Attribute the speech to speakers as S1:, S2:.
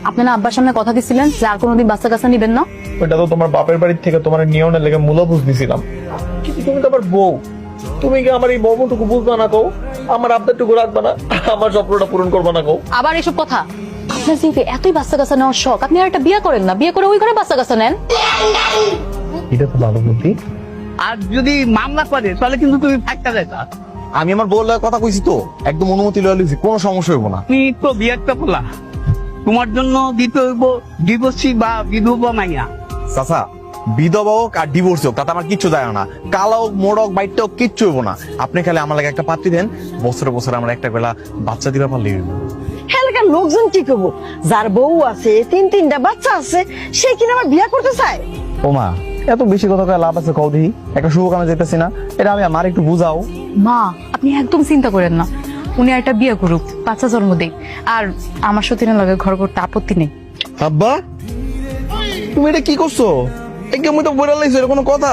S1: আপনি না আব্বার সামনে কথা দিছিলেন যে আর কোনোদিন বাচ্চা কাচ্চা নিবেন না?
S2: ওইটা তো তোমার বাপের বাড়ির থেকে তোমার নিয়নের লেগে মূল্য বুঝ দিছিলাম, কিন্তু তুমি তো আবার বউ, তুমি কি আমার এই মর্মটুকু বুঝবা না কও? আমার আবদারটুকু রাখবা না? আমার স্বপ্নটা পূরণ করবা না কও?
S1: আবার এসব কথা? আপনার যেহেতু এতই বাচ্চা কাচ্চা নেওয়ার শখ, আপনি আর একটা বিয়ে করেন না, বিয়ে করে ওই ঘরে বাচ্চা কাচ্চা নেন।
S2: এটা তো ভালো বুদ্ধি।
S3: আর যদি মামলা করে তাহলে কিন্তু তুমি ফাঁকটা যাইতা।
S4: আমি আমার বউর লগে কথা কইছি তো, একদম অনুমতি লয়ে লইছি, কোনো সমস্যা হইব না।
S3: তুমি তো বিয়েটা বলা, তোমার জন্য দিতে হইব ডিভোর্সি বা বিধবা মাইয়া।
S4: চাচা, বিধবা হোক আর ডিভোর্স হোক তাতে আমার কিচ্ছু যায় না, কালা হোক মোড় হোক বাইটটা হোক কিচ্ছু হইব না। আপনি খালি আমার লাগে একটা পাত্রী দেন, বছরে বছরে আমরা একটা বেলা বাচ্চা দিবা পারলে হইব।
S5: এলাকার লোকজন কি করবো? যার বউ আছে, তিনটা বাচ্চা আছে, সে কিনা আমার বিয়ে করতে চায়?
S4: ও মা, এত বেশি কথা কয়ে লাভ আছে কও দেখি? একটা শুভ কামে যেতেছি না, এটা আমি আমার একটু বুঝাও।
S1: মা, আপনি একদম চিন্তা করেন না, উনি একটা বিয়ে করুক, বাচ্চা জন্ম দেয়, আর আমার সতীনের লগে ঘর করতে আপত্তি নেই।
S4: আব্বা, তুমি এটা কি করছো? একদম তো বইরা লাইছো, এটা কোনো কথা?